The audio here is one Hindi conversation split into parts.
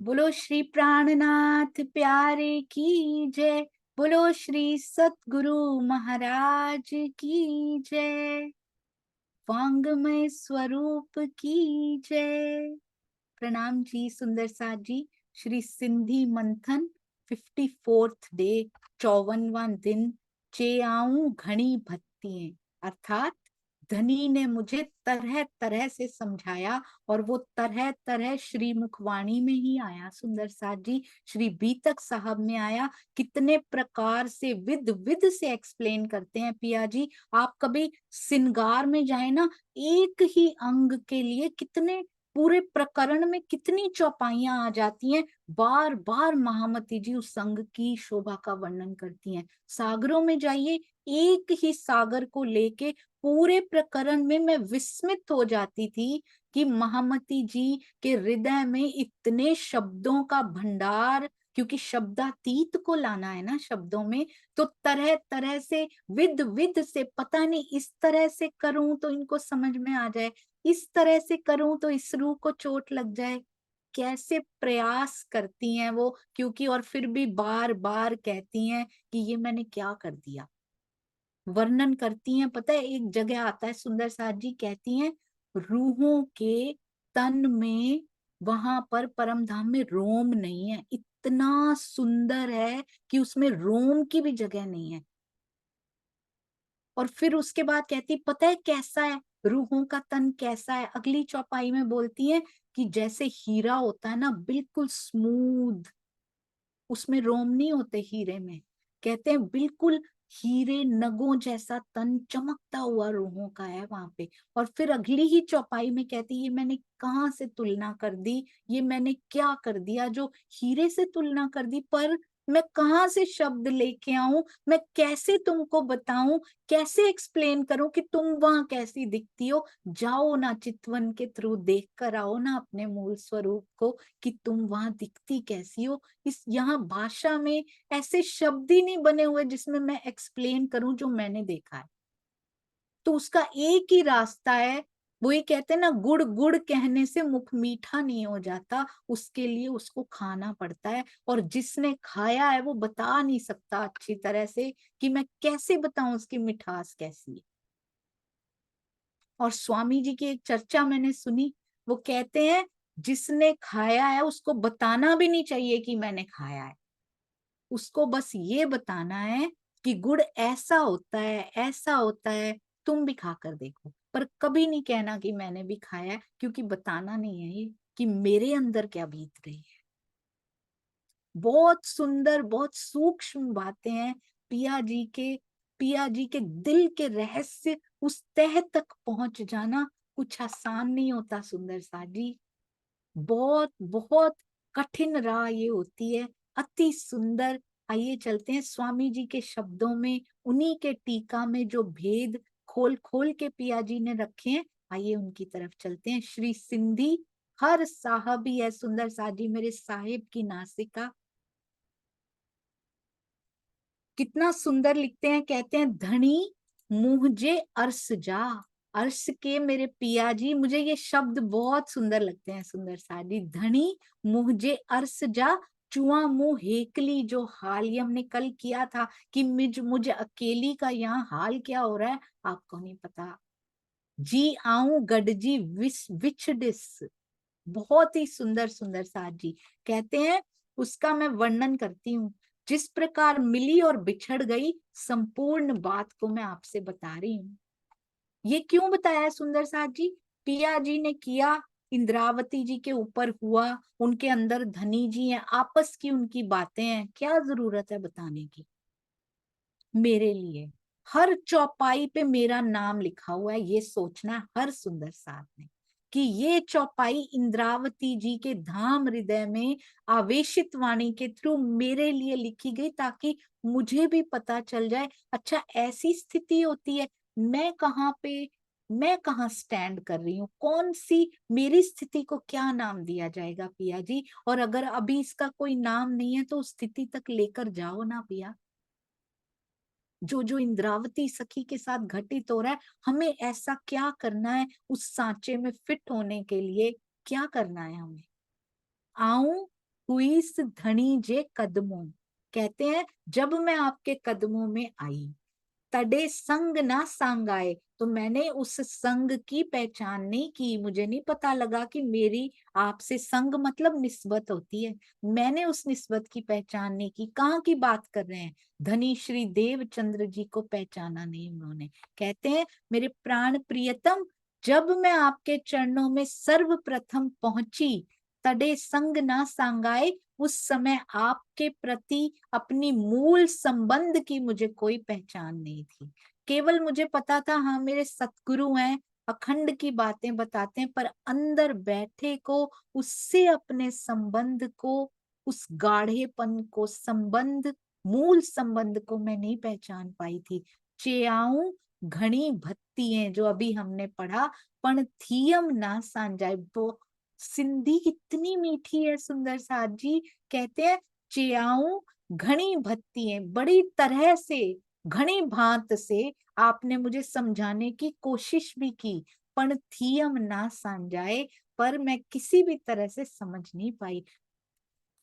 बोलो श्री प्राणनाथ प्यारे की जय। बोलो श्री सतगुरु महाराज की जय। वांगमय स्वरूप की जय। प्रणाम जी सुंदर साथ जी। श्री सिंधी मंथन 54th डे, 54वां दिन। चे आऊं घणी भक्तियां, अर्थात धनी ने मुझे तरह तरह से समझाया, और वो तरह तरह श्री मुखवाणी में ही आया सुंदर साथ जी। श्री बीतक साहब में आया। कितने प्रकार से विद विद से एक्सप्लेन करते हैं पिया जी। आप कभी सिंगार में जाए ना, एक ही अंग के लिए कितने पूरे प्रकरण में कितनी चौपाइयां आ जाती हैं। बार बार महामती जी उस संग की शोभा का वर्णन करती हैं। सागरों में जाइए, एक ही सागर को लेके पूरे प्रकरण में मैं विस्मित हो जाती थी कि महामती जी के हृदय में इतने शब्दों का भंडार, क्योंकि शब्दातीत को लाना है ना शब्दों में, तो तरह तरह से विद विद से, पता नहीं इस तरह से करूं तो इनको समझ में आ जाए, इस तरह से करूं तो इस रूह को चोट लग जाए। कैसे प्रयास करती हैं वो, क्योंकि और फिर भी बार बार कहती हैं कि ये मैंने क्या कर दिया। वर्णन करती हैं, पता है एक जगह आता है सुंदर साथ जी, कहती हैं रूहों के तन में, वहां पर परम धाम में रोम नहीं है, इतना सुंदर है कि उसमें रोम की भी जगह नहीं है। और फिर उसके बाद कहती पता है कैसा है, रूहों का तन कैसा है, अगली चौपाई में बोलती है कि जैसे हीरा होता है ना, बिल्कुल स्मूथ, उसमें रोम नहीं होते हीरे में, कहते हैं बिल्कुल हीरे नगों जैसा तन चमकता हुआ रूहों का है वहां पे। और फिर अगली ही चौपाई में कहती ये मैंने कहाँ से तुलना कर दी, ये मैंने क्या कर दिया जो हीरे से तुलना कर दी। पर मैं कहाँ से शब्द लेके आऊं, मैं कैसे तुमको बताऊं, कैसे एक्सप्लेन करूं कि तुम वहां कैसी दिखती हो। जाओ ना चितवन के थ्रू देख कर आओ ना अपने मूल स्वरूप को, कि तुम वहां दिखती कैसी हो। इस यहाँ भाषा में ऐसे शब्द ही नहीं बने हुए जिसमें मैं एक्सप्लेन करूं जो मैंने देखा है। तो उसका एक ही रास्ता है, वो ये कहते हैं ना, गुड़ गुड़ कहने से मुख मीठा नहीं हो जाता, उसके लिए उसको खाना पड़ता है। और जिसने खाया है वो बता नहीं सकता अच्छी तरह से कि मैं कैसे बताऊं उसकी मिठास कैसी है। और स्वामी जी की एक चर्चा मैंने सुनी, वो कहते हैं जिसने खाया है उसको बताना भी नहीं चाहिए कि मैंने खाया है, उसको बस ये बताना है कि गुड़ ऐसा होता है, ऐसा होता है, तुम भी खा कर देखो। पर कभी नहीं कहना कि मैंने भी खाया है, क्योंकि बताना नहीं है ये कि मेरे अंदर क्या बीत रही है। बहुत सुंदर, बहुत सूक्ष्म बातें हैं पिया जी के। पिया जी के दिल के रहस्य, उस तह तक पहुंच जाना कुछ आसान नहीं होता सुंदर सा जी। बहुत बहुत कठिन राह ये होती है, अति सुंदर। आइए चलते हैं स्वामी जी के शब्दों में, उन्हीं के टीका में जो भेद खोल खोल के पिया जी ने रखे हैं, आइए उनकी तरफ चलते हैं। श्री सिंधी हर साहब ही है सुंदर सा जी, मेरे साहिब की नासिका। कितना सुंदर लिखते हैं, कहते हैं धनी मुझे अर्स जा। अर्श के मेरे पिया जी, मुझे ये शब्द बहुत सुंदर लगते हैं सुंदर सा जी। धनी मुझे अर्स जा, चुआ मुंह हेकली, जो हाल ये हमने कल किया था कि मुझे अकेली का यहाँ हाल क्या हो रहा है आपको नहीं पता। जी आऊं गडजी विच विच डिस, बहुत ही सुंदर सुंदर साथ जी। कहते हैं उसका मैं वर्णन करती हूँ, जिस प्रकार मिली और बिछड़ गई, संपूर्ण बात को मैं आपसे बता रही हूँ। ये क्यों बताया है सुंदर साथ जी, पिया जी ने किया, इंद्रावती जी के ऊपर हुआ, उनके अंदर धनी जी हैं, आपस की उनकी बातें हैं, क्या जरूरत है बताने की। मेरे लिए हर चौपाई पे मेरा नाम लिखा हुआ है, ये सोचना है हर सुंदर साथ ने कि ये चौपाई इंद्रावती जी के धाम हृदय में आवेशित वाणी के थ्रू मेरे लिए लिखी गई, ताकि मुझे भी पता चल जाए अच्छा ऐसी स्थिति होती है, मैं कहाँ पे, मैं कहाँ स्टैंड कर रही हूँ, कौन सी मेरी स्थिति को क्या नाम दिया जाएगा पिया जी। और अगर अभी इसका कोई नाम नहीं है तो उस स्थिति तक लेकर जाओ ना पिया। जो जो इंद्रावती सखी के साथ घटित हो रहा है, हमें ऐसा क्या करना है उस सांचे में फिट होने के लिए, क्या करना है हमें। आऊं हुईस धनी जे कदमों, कहते हैं जब मैं आपके कदमों में आई, तड़े संग ना सांगाए, तो मैंने उस संग की पहचान नहीं की, मुझे नहीं पता लगा कि मेरी आपसे संग मतलब निस्बत होती है, मैंने उस निस्बत की पहचान नहीं की। कहाँ की बात कर रहे हैं? धनी श्री देवचंद्र जी को पहचाना नहीं उन्होंने। कहते हैं मेरे प्राण प्रियतम, जब मैं आपके चरणों में सर्वप्रथम पहुंची, तड़े संग ना सांगाए, उस समय आपके प्रति अपनी मूल संबंध की मुझे कोई पहचान नहीं थी। केवल मुझे पता था हाँ मेरे सतगुरु हैं, अखंड की बातें बताते हैं, पर अंदर बैठे को उससे अपने संबंध को, उस गाढ़ेपन को, संबंध, मूल संबंध को मैं नहीं पहचान पाई थी। चेआऊ घनी भत्ती है, जो अभी हमने पढ़ा, पण थियम ना सांजाए, वो सिंधी कितनी मीठी है सुंदर साथ जी। कहते हैं चियाऊ घनी भत्ती है, बड़ी तरह से, घनी भांत से आपने मुझे समझाने की कोशिश भी की, पण थियम ना समझाए, पर मैं किसी भी तरह से समझ नहीं पाई।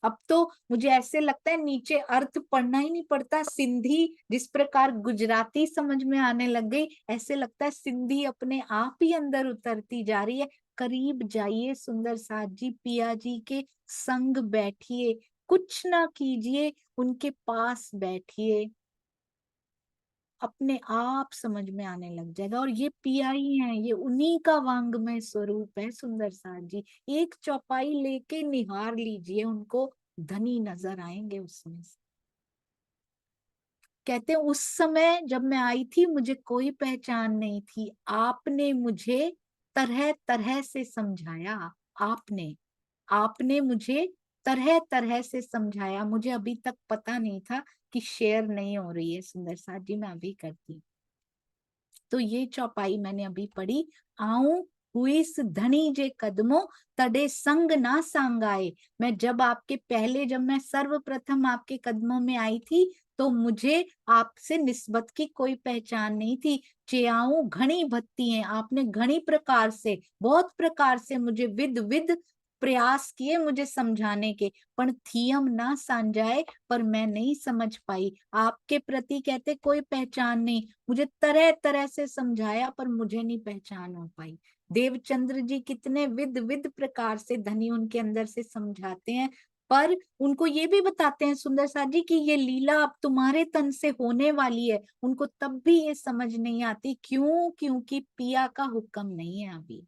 अब तो मुझे ऐसे लगता है नीचे अर्थ पढ़ना ही नहीं पड़ता, सिंधी जिस प्रकार गुजराती समझ में आने लग गई, ऐसे लगता है सिंधी अपने आप ही अंदर उतरती जा रही है। करीब जाइए सुंदर साथ जी, पिया जी के संग बैठिए, कुछ ना कीजिए, उनके पास बैठिए, अपने आप समझ में आने लग जाएगा। और ये पिया ही है, ये उन्हीं का वांग्मय स्वरूप है सुंदर साथ जी। एक चौपाई लेके निहार लीजिए उनको, धनी नजर आएंगे उसमें से। कहते हैं उस समय जब मैं आई थी मुझे कोई पहचान नहीं थी, आपने मुझे तरह तरह से समझाया, आपने आपने मुझे तरह तरह से समझाया। मुझे अभी तक पता नहीं था कि शेयर नहीं हो रही है सुंदर साथ जी, मैं अभी करती हूँ। तो ये चौपाई मैंने अभी पढ़ी, आऊं हुईस धनी जे कदमों, तड़े संग ना सांगाए। मैं जब आपके पहले, जब मैं सर्वप्रथम आपके कदमों में आई थी, तो मुझे आपसे निस्बत की कोई पहचान नहीं थी। चेआऊ घनी भत्ती हैं, आपने घनी प्रकार से, बहुत प्रकार से मुझे विद विद प्रयास किए मुझे समझाने के, पर थियम ना सांझाए, पर मैं नहीं समझ पाई। आपके प्रति कहते कोई पहचान नहीं, मुझे तरह तरह से समझाया पर मुझे नहीं पहचान हो पाई। देवचंद्र जी कितने विद विद प्रकार से धनी उनके अंदर से समझाते हैं, पर उनको ये भी बताते हैं सुंदर साथ जी कि ये लीला अब तुम्हारे तन से होने वाली है। उनको तब भी ये समझ नहीं आती, क्यों? क्योंकि पिया का हुक्म नहीं है अभी।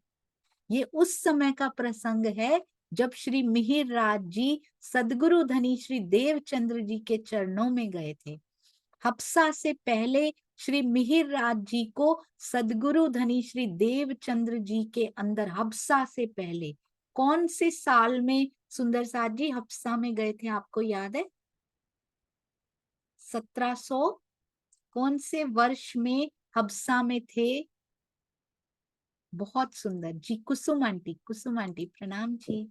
ये उस समय का प्रसंग है जब श्री मिहिर राज जी सदगुरु धनी श्री देवचंद्र जी के चरणों में गए थे। हफ्सा से पहले श्री मिहिर राज जी को सदगुरु धनी श्री देवचंद्र जी के अंदर, हफ्सा से पहले कौन से साल में सुंदर साथ जी हफ्सा में गए थे, आपको याद है? 1700 कौन से वर्ष में हफ्सा में थे? बहुत सुंदर जी, कुसुम आंटी, कुसुम आंटी प्रणाम जी।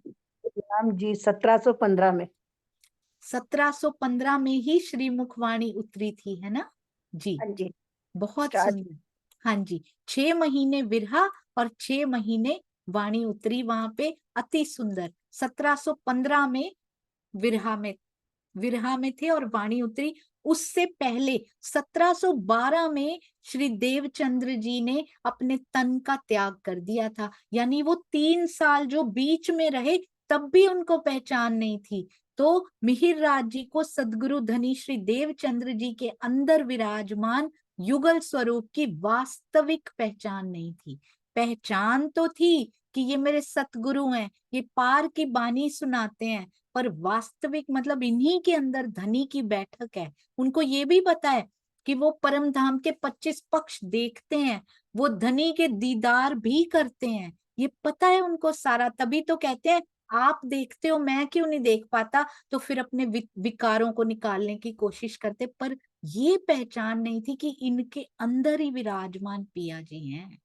राम जी 1715 में। 1715 में ही श्री मुखवाणी उतरी थी, है ना जी? हाँ जी। बहुत स्टार्ट। सुंदर। हाँ जी, 6 महीने विरहा और 6 महीने वाणी उतरी वहां पे, अति सुंदर। 1715 में विरहा में, विरहा में थे और वाणी उतरी। उससे पहले 1712 में श्री देवचंद्र जी ने अपने तन का त्याग कर दिया था, यानी वो 3 साल जो बीच में रहे तब भी उनको पहचान नहीं थी। तो मिहिर राज जी को सदगुरु धनी श्री देवचंद्र जी के अंदर विराजमान युगल स्वरूप की वास्तविक पहचान नहीं थी। पहचान तो थी कि ये मेरे सतगुरु हैं, ये पार की बानी सुनाते हैं, पर वास्तविक मतलब इन्हीं के अंदर धनी की बैठक है। उनको ये भी पता है कि वो परम धाम के 25 पक्ष देखते हैं, वो धनी के दीदार भी करते हैं, ये पता है उनको सारा। तभी तो कहते हैं आप देखते हो मैं क्यों नहीं देख पाता, तो फिर अपने विकारों को निकालने की कोशिश करते, पर ये पहचान नहीं थी कि इनके अंदर ही विराजमान पिया जी हैं।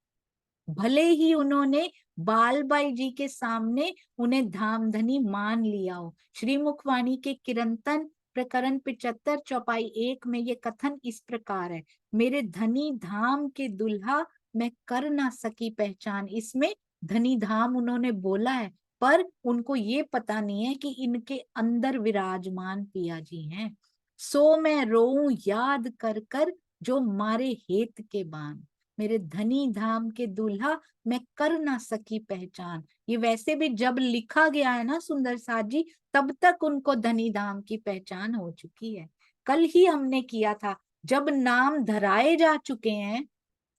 भले ही उन्होंने बालबाई जी के सामने उन्हें धामधनी मान लिया हो। श्री मुखवाणी के किरंतन प्रकरण 75 चौपाई 1 में ये कथन इस प्रकार है, मेरे धनी धाम के दुल्हा मैं कर ना सकी पहचान। इसमें धनी धाम उन्होंने बोला है, पर उनको ये पता नहीं है कि इनके अंदर विराजमान पिया जी हैं। सो मैं रोऊं याद कर कर जो मारे हेत के बान, मेरे धनी धाम के दूल्हा मैं कर ना सकी पहचान। ये वैसे भी जब लिखा गया है ना सुंदर साथ जी, तब तक उनको धनी धाम की पहचान हो चुकी है। कल ही हमने किया था, जब नाम धराए जा चुके हैं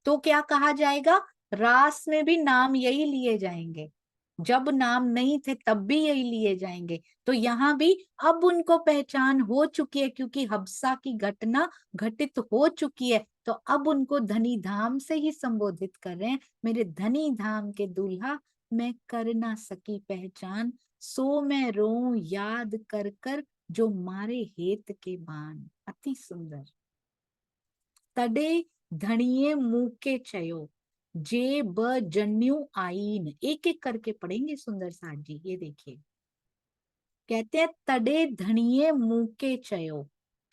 तो क्या कहा जाएगा, रास में भी नाम यही लिए जाएंगे, जब नाम नहीं थे तब भी यही लिए जाएंगे। तो यहाँ भी अब उनको पहचान हो चुकी है, क्योंकि हबसा की घटना घटित हो चुकी है, तो अब उनको धनी धाम से ही संबोधित कर रहे हैं, मेरे धनी धाम के दूल्हा मैं कर ना सकी पहचान, सो मैं रोऊं याद कर कर जो मारे हेत के बान। अति सुंदर। तडे धनिये मुंह के चयो, जे ब जन्यू आईन। एक एक करके पढ़ेंगे सुंदर साथ जी, ये देखिए। कहते हैं तडे धनिये मुंह के चयो।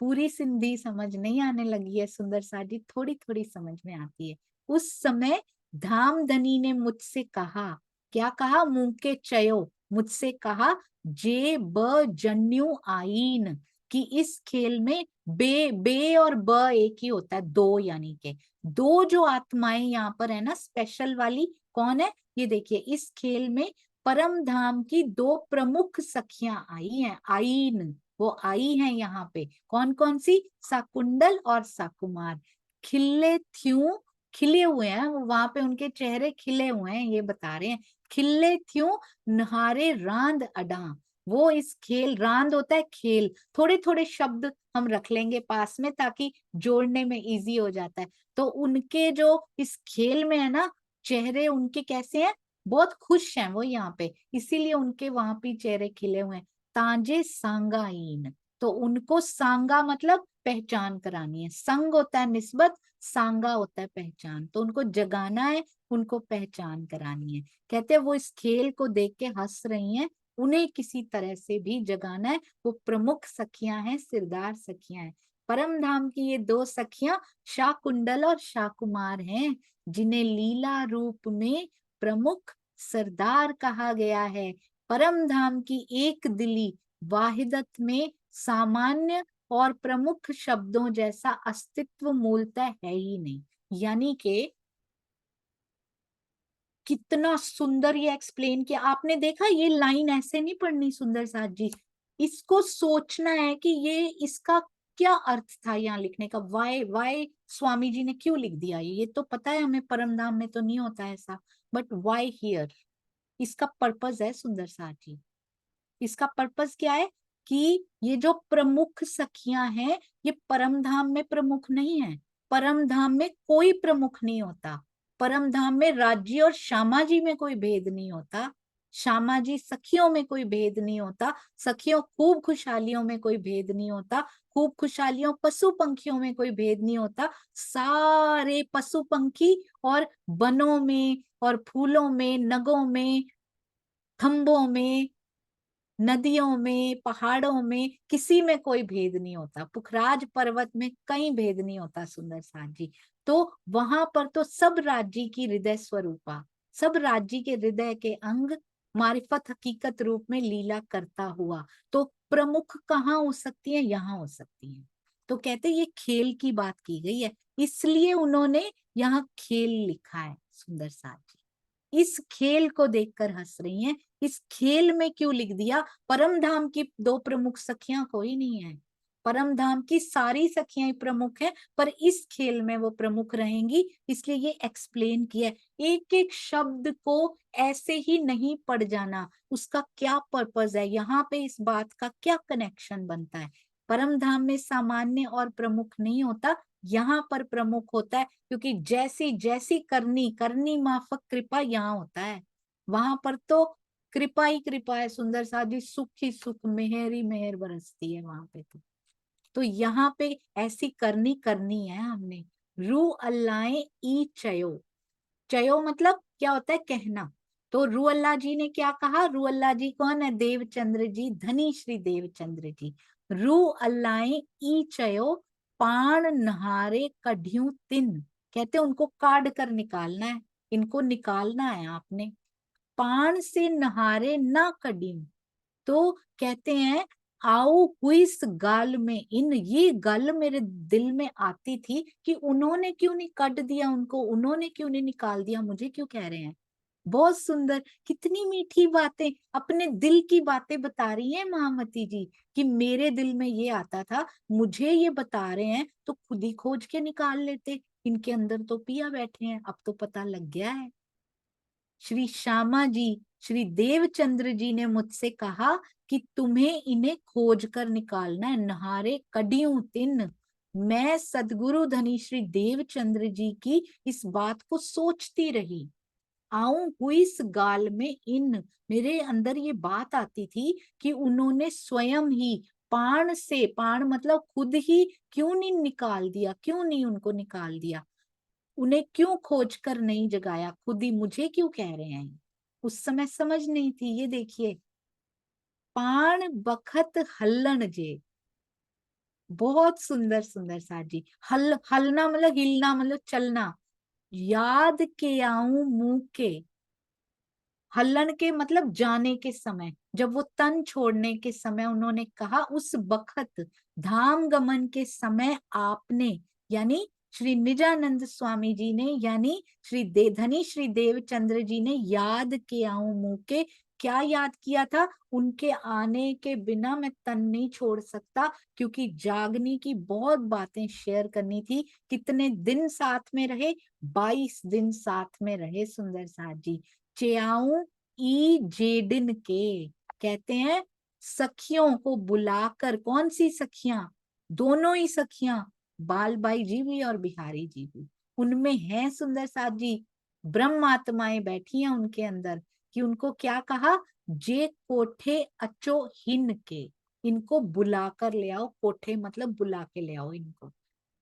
पूरी सिंधी समझ नहीं आने लगी है सुंदर साथ जी, थोड़ी थोड़ी समझ में आती है। उस समय धामधनी ने मुझसे कहा, क्या कहा, मुंह के चयो, मुझसे कहा, जे ब जन्यू आईन, कि इस खेल में बे बे और ब एक ही होता है, दो, यानी के दो जो आत्माएं यहाँ पर है ना स्पेशल वाली, कौन है, ये देखिए। इस खेल में परम धाम की दो प्रमुख सखियां आई हैं, आईन, वो आई हैं यहाँ पे, कौन कौन सी, साकुंडल और साकुमार। खिले थ्यू, खिले हुए हैं वहां पे, उनके चेहरे खिले हुए हैं, ये बता रहे हैं। खिले थ्यू नहारे रांद अडा, वो इस खेल, रांद होता है खेल, थोड़े थोड़े शब्द हम रख लेंगे पास में ताकि जोड़ने में इजी हो जाता है। तो उनके जो इस खेल में है ना, चेहरे उनके कैसे हैं, बहुत खुश हैं वो यहाँ पे, इसीलिए उनके वहां पे चेहरे खिले हुए हैं। तांजे सांगाइन, तो उनको सांगा मतलब पहचान करानी है, संग होता है निस्बत, सांगा होता है पहचान, तो उनको जगाना है, उनको पहचान करानी है। कहते हैं वो इस खेल को देख के हंस रही हैं, उन्हें किसी तरह से भी जगाना है। वो प्रमुख सखियां हैं, सिरदार सखियां हैं। परम धाम की ये दो सखियां शाकुंडल और शाकुमार हैं, जिन्हें लीला रूप में प्रमुख सरदार कहा गया है। परम धाम की एक दिली वाहिदत में सामान्य और प्रमुख शब्दों जैसा अस्तित्व मूलतः है ही नहीं। यानी कि कितना सुंदर ये एक्सप्लेन किया आपने, देखा ये लाइन ऐसे नहीं पढ़नी सुंदर साथ जी, इसको सोचना है कि ये इसका क्या अर्थ था यहाँ लिखने का, वाई स्वामी जी ने क्यों लिख दिया, ये तो पता है हमें, परम धाम में तो नहीं होता ऐसा, बट वाई हियर, इसका पर्पस है सुंदर साथ जी। इसका पर्पस क्या है कि ये जो प्रमुख सखियां हैं, ये परम धाम में प्रमुख नहीं है। परम धाम में कोई प्रमुख नहीं होता। परम धाम में राज्य और श्यामा जी में कोई भेद नहीं होता, श्यामा जी सखियों में कोई भेद नहीं होता, सखियों खूब खुशहालियों में कोई भेद नहीं होता, खूब खुशहालियों पशु पंखियों में कोई भेद नहीं होता। सारे पशु पंखी और वनों में और फूलों में, नगों में, खंभों में, नदियों में, पहाड़ों में, किसी में कोई भेद नहीं होता। पुखराज पर्वत में कहीं भेद नहीं होता सुंदर साथ जी। तो वहां पर तो सब राज्य की हृदय स्वरूपा, सब राज्य के हृदय के अंग मारिफत हकीकत रूप में लीला करता हुआ, तो प्रमुख कहाँ हो सकती है, यहाँ हो सकती है। तो कहते ये खेल की बात की गई है, इसलिए उन्होंने यहाँ खेल लिखा है सुंदर साथ जी। इस खेल को देखकर हंस रही हैं, इस खेल में क्यों लिख दिया, परम धाम की दो प्रमुख सखियां कोई नहीं है, परम धाम की सारी सखियां ही प्रमुख हैं, पर इस खेल में वो प्रमुख रहेंगी, इसलिए ये एक्सप्लेन किया। एक एक शब्द को ऐसे ही नहीं पढ़ जाना, उसका क्या पर्पस है, यहाँ पे इस बात का क्या कनेक्शन बनता है। परम धाम में सामान्य और प्रमुख नहीं होता, यहाँ पर प्रमुख होता है, क्योंकि जैसी जैसी करनी, करनी माफक कृपा यहाँ होता है, वहां पर तो कृपा ही कृपा है सुंदर साथ जी, सुख ही सुख, मेहर ही मेहर बरसती है वहां पे तो यहाँ पे ऐसी करनी करनी है हमने। रू अल्लाए ई चयो, चयो मतलब क्या होता है, कहना। तो रू अल्लाह जी ने क्या कहा, रू अल्लाह जी कौन है, देवचंद्र जी, धनी श्री देवचंद्र जी। रू अल्लाए ई चयो, पाण नहारे कढ़ियू तिन, कहते उनको काट कर निकालना है, इनको निकालना है आपने। पाण से नहारे ना कडिन। तो कहते हैं आओ हुइस गाल में इन, ये गल मेरे दिल में आती थी कि उन्होंने क्यों नहीं कट दिया उनको, उन्होंने क्यों नहीं निकाल दिया, मुझे क्यों कह रहे हैं। बहुत सुंदर, कितनी मीठी बातें, अपने दिल की बातें बता रही हैं महामती जी कि मेरे दिल में ये आता था, मुझे ये बता रहे हैं तो खुद ही खोज के निकाल लेते, इनके अंदर तो पिया बैठे हैं, अब तो पता लग गया है। श्री श्यामा जी, श्री देवचंद्र जी ने मुझसे कहा कि तुम्हें इन्हें खोज कर निकालना है, नहारे कडियों तिन। मैं सदगुरु धनी श्री देवचंद्र जी की इस बात को सोचती रही। आऊं हुई इस गाल में इन, मेरे अंदर ये बात आती थी कि उन्होंने स्वयं ही पाण से, पाण मतलब खुद ही, क्यों नहीं निकाल दिया, क्यों नहीं उनको निकाल दिया, उन्हें क्यों खोज कर नहीं जगाया, खुद ही मुझे क्यों कह रहे हैं। उस समय समझ नहीं थी। ये देखिए, पाण बखत हल्लन जे, बहुत सुंदर सुंदर सा जी। हलना मतलब हिलना, मतलब चलना। याद के आऊं मुंह के, हलन के मतलब जाने के समय, जब वो तन छोड़ने के समय उन्होंने कहा उस बखत, धाम गमन के समय आपने, यानी श्री निजानंद स्वामी जी ने, यानी धनी श्री देवचंद्र जी ने याद के आऊं मुंह के, क्या याद किया था, उनके आने के बिना मैं तन नहीं छोड़ सकता, क्योंकि जागनी की बहुत बातें शेयर करनी थी। कितने दिन साथ में रहे, 22 दिन साथ में रहे सुंदर साथ जी। चेआऊ ई जेडिन के, कहते हैं सखियों को बुलाकर, कौन सी सखियां, दोनों ही सखियां, बालबाई जी भी और बिहारी जी भी, उनमें है सुंदर साथ जी, ब्रह्म आत्माएं बैठी हैं उनके अंदर, कि उनको क्या कहा, जे कोठे अचो हिन के, इनको बुला कर ले आओ, कोठे मतलब बुला के ले आओ इनको।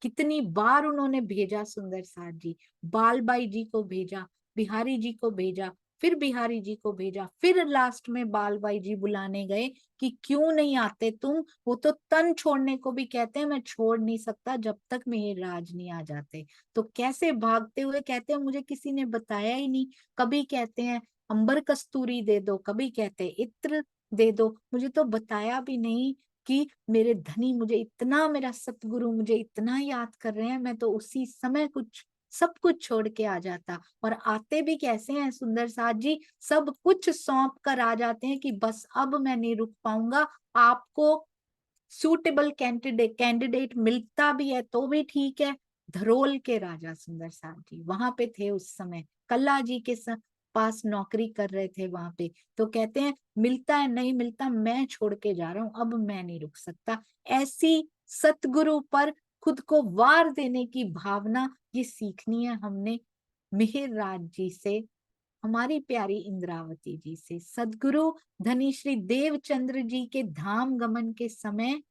कितनी बार उन्होंने भेजा सुंदर साथ जी, बालबाई जी को भेजा, बिहारी जी को भेजा, फिर बिहारी जी को भेजा, फिर लास्ट में बालबाई जी बुलाने गए कि क्यों नहीं आते तुम, वो तो तन छोड़ने को भी कहते हैं, मैं छोड़ नहीं सकता जब तक मेरे राज नहीं आ जाते। तो कैसे भागते हुए कहते हैं मुझे किसी ने बताया ही नहीं, कभी कहते हैं अंबर कस्तूरी दे दो, कभी कहते हैं इत्र दे दो, मुझे तो बताया भी नहीं कि मेरे धनी मुझे इतना, मेरा सतगुरु मुझे इतना याद कर रहे हैं, मैं तो उसी समय कुछ सब कुछ छोड़ के आ जाता। और आते भी कैसे हैं सुंदर साथ जी, सब कुछ सौंप कर आ जाते हैं कि बस अब मैं नहीं रुक पाऊंगा, आपको सूटेबल कैंडिडेट मिलता भी है तो भी ठीक है। धरोल के राजा सुंदर साथ जी वहां पे थे उस समय, कल्ला जी के पास नौकरी कर रहे थे वहां पे। तो कहते हैं मिलता है नहीं मिलता, मैं छोड़ के जा रहा हूं, अब मैं नहीं रुक सकता। ऐसी सतगुरु पर खुद को वार देने की भावना, ये सीखनी है हमने मिहिर राज जी से, हमारी प्यारी इंद्रावती जी से। सदगुरु धनी श्री देवचंद्र जी के धाम गमन के समय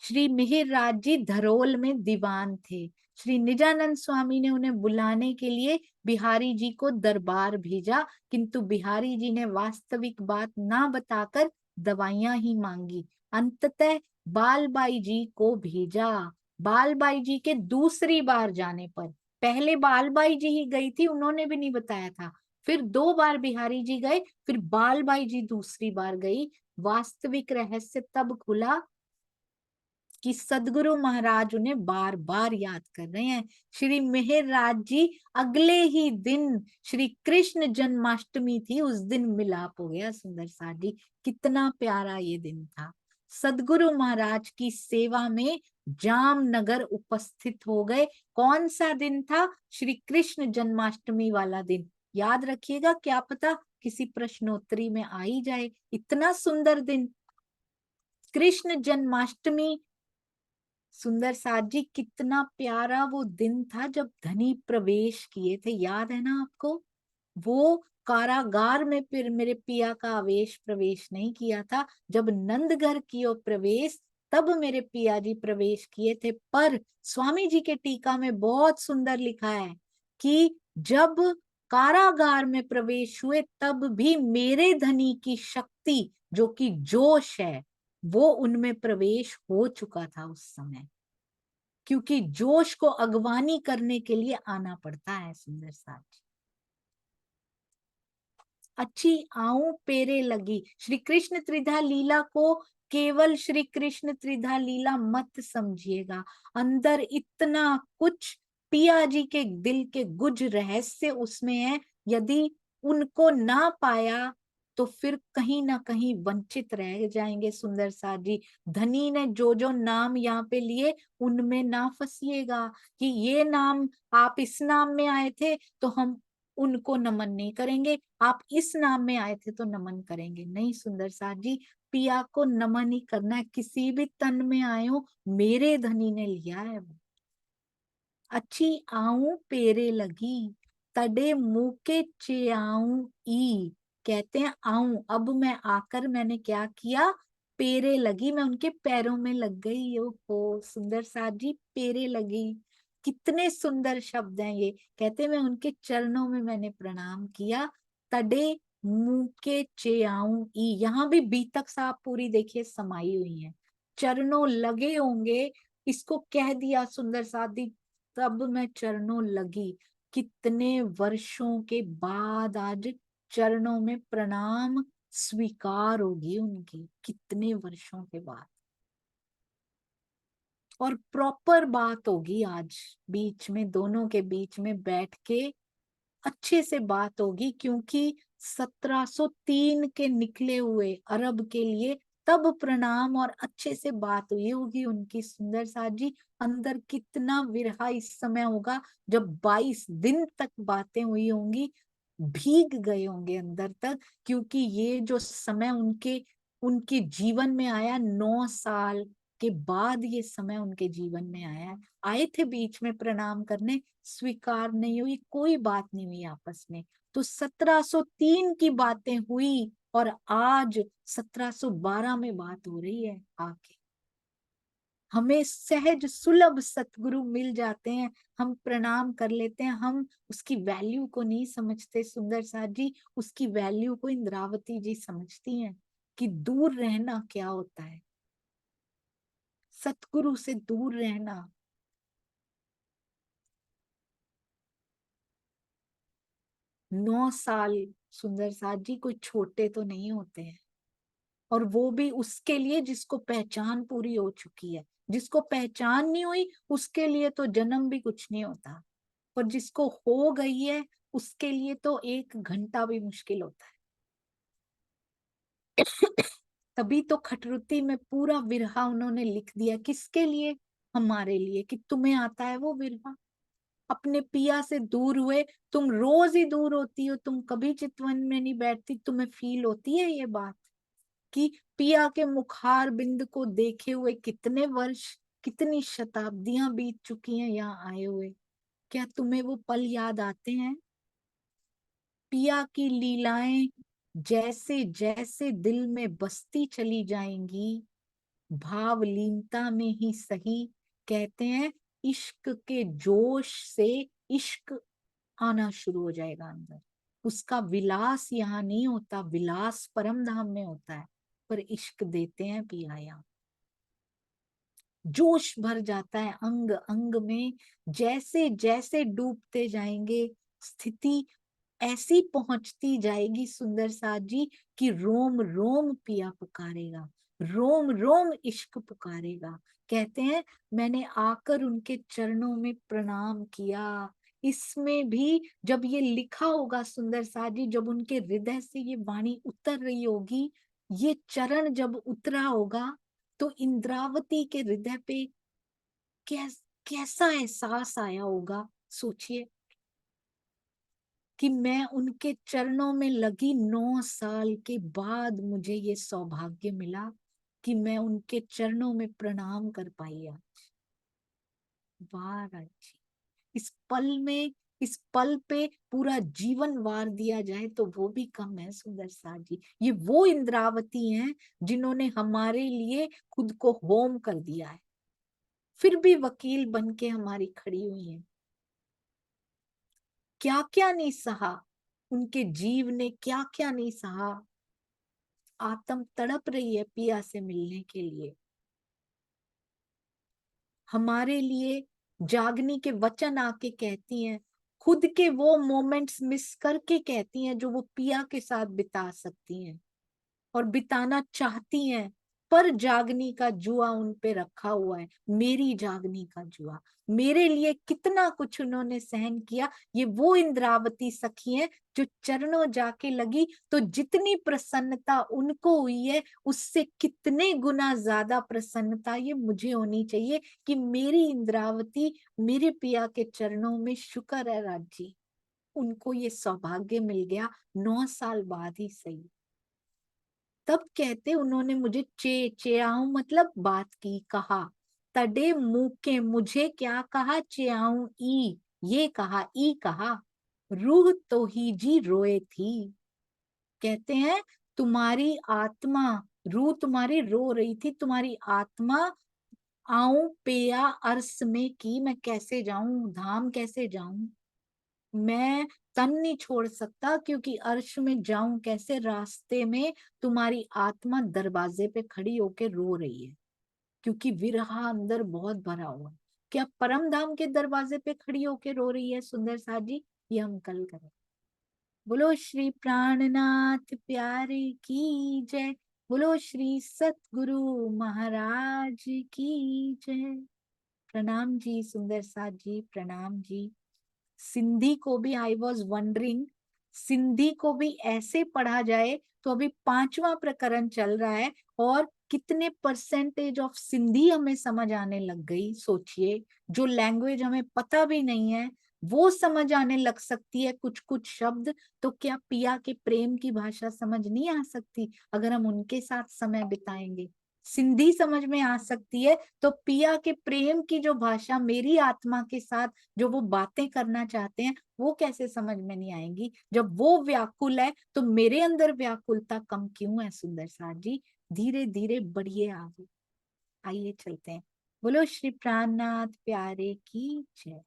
श्री मिहिर राज जी धरोल में दीवान थे। श्री निजानंद स्वामी ने उन्हें बुलाने के लिए बिहारी जी को दरबार भेजा, किंतु बिहारी जी ने वास्तविक बात ना बताकर दवाइयां ही मांगी। अंततः बालबाई जी को भेजा। बालबाई जी के दूसरी बार जाने पर, पहले बालबाई जी ही गई थी, उन्होंने भी नहीं बताया था, फिर 2 बार बिहारी जी गए, फिर बालबाई जी दूसरी बार गई। वास्तविक रहस्य तब खुला कि सदगुरु महाराज उन्हें बार बार याद कर रहे हैं। श्री मेहर राज जी अगले ही दिन, श्री कृष्ण जन्माष्टमी थी, उस दिन मिलाप हो गया सुंदर साथ जी। कितना प्यारा ये दिन था। सदगुरु महाराज की सेवा में जामनगर उपस्थित हो गए। कौन सा दिन था, श्री कृष्ण जन्माष्टमी वाला दिन। याद रखिएगा, क्या पता किसी प्रश्नोत्तरी में आ ही जाए, इतना सुंदर दिन कृष्ण जन्माष्टमी। सुंदर साथ जी कितना प्यारा वो दिन था जब धनी प्रवेश किए थे, याद है ना आपको। वो कारागार में फिर मेरे पिया का आवेश प्रवेश नहीं किया था, जब नंदघर कियो प्रवेश तब मेरे पिया जी प्रवेश किए थे। पर स्वामी जी के टीका में बहुत सुंदर लिखा है कि जब कारागार में प्रवेश हुए तब भी मेरे धनी की शक्ति, जो कि जोश है, वो उनमें प्रवेश हो चुका था उस समय, क्योंकि जोश को अगवानी करने के लिए आना पड़ता है सुंदर साथ। अच्छी आऊं पेरे लगी। श्री कृष्ण त्रिधा लीला को केवल श्री कृष्ण त्रिधा लीला मत समझिएगा, अंदर इतना कुछ पिया जी के दिल के गुज रहस्य उसमें है। यदि उनको ना पाया तो फिर कहीं ना कहीं वंचित रह जाएंगे। सुंदर सा जी, धनी ने जो जो नाम यहाँ पे लिए उनमें ना फंसिएगा कि ये नाम, आप इस नाम में आए थे तो हम उनको नमन नहीं करेंगे, आप इस नाम में आए थे तो नमन करेंगे। नहीं सुंदर सा जी, पिया को नमन ही करना है, किसी भी तन में आए हो, मेरे धनी ने लिया है वो। अच्छी आऊं पेरे लगी, तड़े मुंह के चियाऊं ई। कहते हैं आऊं, अब मैं आकर मैंने क्या किया, पेरे लगी, मैं उनके पैरों में लग गई। हो सुंदर साथ जी, पेरे लगी, कितने सुंदर शब्द हैं ये। कहते हैं मैं उनके चरणों में मैंने प्रणाम किया। तड़े मुंह के चियाऊं ई, यहाँ भी बीतक साहब पूरी देखिए समाई हुई है। चरणों लगे होंगे, इसको कह दिया सुंदर साथ, तब मैं चरणों लगी। कितने वर्षों के बाद आज चरणों में प्रणाम स्वीकार होगी उनकी, कितने वर्षों के बाद। और प्रॉपर बात होगी आज, बीच में दोनों के बीच में बैठ के अच्छे से बात होगी, क्योंकि 1703 के निकले हुए अरब के लिए तब प्रणाम और अच्छे से बात हुई होगी उनकी। सुंदर साथ जी, अंदर कितना विरहा इस समय होगा, जब 22 दिन तक बातें हुई होंगी, भीग गए होंगे अंदर तक। क्योंकि ये जो समय उनके उनके जीवन में आया, 9 साल के बाद ये समय उनके जीवन में आया है। आए थे बीच में प्रणाम करने, स्वीकार नहीं हुई, कोई बात नहीं हुई आपस में। तो 1703 की बातें हुई और आज 1712 में बात हो रही है आके। हमें सहज सुलभ सतगुरु मिल जाते हैं, हम प्रणाम कर लेते हैं, हम उसकी वैल्यू को नहीं समझते। सुंदर साथ जी, उसकी वैल्यू को इंद्रावती जी समझती हैं कि दूर रहना क्या होता है, सतगुरु से दूर रहना। 9 साल सुंदर साथ जी कोई छोटे तो नहीं होते हैं, और वो भी उसके लिए जिसको पहचान पूरी हो चुकी है। जिसको पहचान नहीं हुई उसके लिए तो जन्म भी कुछ नहीं होता, पर जिसको हो गई है उसके लिए तो 1 घंटा भी मुश्किल होता है। तभी तो खटरुती में पूरा विरहा उन्होंने लिख दिया, किसके लिए, हमारे लिए, कि तुम्हें आता है वो विरहा। अपने पिया से दूर हुए, तुम रोज ही दूर होती हो, तुम कभी चितवन में नहीं बैठती, तुम्हें फील होती है ये बात कि पिया के मुखार बिंद को देखे हुए कितने वर्ष, कितनी शताब्दियां बीत चुकी हैं यहाँ आए हुए। क्या तुम्हें वो पल याद आते हैं? पिया की लीलाएं जैसे जैसे दिल में बसती चली जाएंगी, भावलीनता में ही सही, कहते हैं इश्क के जोश से इश्क आना शुरू हो जाएगा अंदर। उसका विलास यहाँ नहीं होता, विलास परम धाम में होता है, पर इश्क देते हैं पिया यहाँ। जोश भर जाता है अंग अंग में, जैसे जैसे डूबते जाएंगे स्थिति ऐसी पहुंचती जाएगी सुंदर साथ जी कि रोम रोम पिया पुकारेगा, रोम रोम इश्क पुकारेगा। कहते हैं मैंने आकर उनके चरणों में प्रणाम किया। इसमें भी जब ये लिखा होगा सुंदर साथ जी, जब उनके हृदय से ये वाणी उतर रही होगी, ये चरण जब उतरा होगा, तो इंद्रावती के हृदय पे कैसा एहसास आया होगा। सोचिए कि मैं उनके चरणों में लगी, 9 साल के बाद मुझे ये सौभाग्य मिला कि मैं उनके चरणों में प्रणाम कर पाई आज। वाह राजी, इस पल में, इस पल पे पूरा जीवन वार दिया जाए तो वो भी कम है सुंदर साथ जी। ये वो इंद्रावती हैं जिन्होंने हमारे लिए खुद को होम कर दिया है, फिर भी वकील बन के हमारी खड़ी हुई है। क्या क्या नहीं सहा, उनके जीव ने क्या क्या नहीं सहा। आत्म तड़प रही है पिया से मिलने के लिए। हमारे लिए जागनी के वचन आके कहती हैं खुद के वो मोमेंट्स मिस करके कहती हैं जो वो पिया के साथ बिता सकती हैं और बिताना चाहती हैं, पर जागनी का जुआ उन पे रखा हुआ है, मेरी जागनी का जुआ। मेरे लिए कितना कुछ उन्होंने सहन किया। ये वो इंद्रावती सखी हैं जो चरणों जाके लगी तो जितनी प्रसन्नता उनको हुई है उससे कितने गुना ज्यादा प्रसन्नता ये मुझे होनी चाहिए कि मेरी इंद्रावती मेरे पिया के चरणों में। शुक्र है राजी, उनको ये सौभाग्य मिल गया 9 साल बाद ही सही। तब कहते उन्होंने मुझे चेआऊ मतलब बात की, कहा। तडे मुंह के मुझे क्या कहा, चेआऊ ई, ये कहा, ई कहा। रूह तो ही जी रोए थी। कहते हैं तुम्हारी आत्मा, रूह तुम्हारी रो रही थी, तुम्हारी आत्मा आऊं पेया अर्स में की, मैं कैसे जाऊं, धाम कैसे जाऊं। मैं तन नहीं छोड़ सकता क्योंकि अर्श में जाऊं कैसे, रास्ते में तुम्हारी आत्मा दरवाजे पे खड़ी होके रो रही है क्योंकि विरहा अंदर बहुत भरा हुआ है। क्या परम धाम के दरवाजे पे खड़ी होके रो रही है सुंदर सा जी? ये हम कल करें। बोलो श्री प्राणनाथ प्यारे की जय। बोलो श्री सतगुरु महाराज की जय। प्रणाम जी सुंदर सा जी, प्रणाम जी। सिंधी को भी आई वॉज वंडरिंग, सिंधी को भी ऐसे पढ़ा जाए तो अभी 5वां प्रकरण चल रहा है और कितने परसेंटेज ऑफ सिंधी हमें समझ आने लग गई, सोचिए। जो लैंग्वेज हमें पता भी नहीं है वो समझ आने लग सकती है कुछ कुछ शब्द। तो क्या पिया के प्रेम की भाषा समझ नहीं आ सकती अगर हम उनके साथ समय बिताएंगे? सिंधी समझ में आ सकती है तो पिया के प्रेम की जो भाषा मेरी आत्मा के साथ जो वो बातें करना चाहते हैं वो कैसे समझ में नहीं आएंगी? जब वो व्याकुल है तो मेरे अंदर व्याकुलता कम क्यों है सुंदर सा जी? धीरे धीरे बढ़िए आगे, आइए चलते हैं। बोलो श्री प्राणनाथ प्यारे की जय।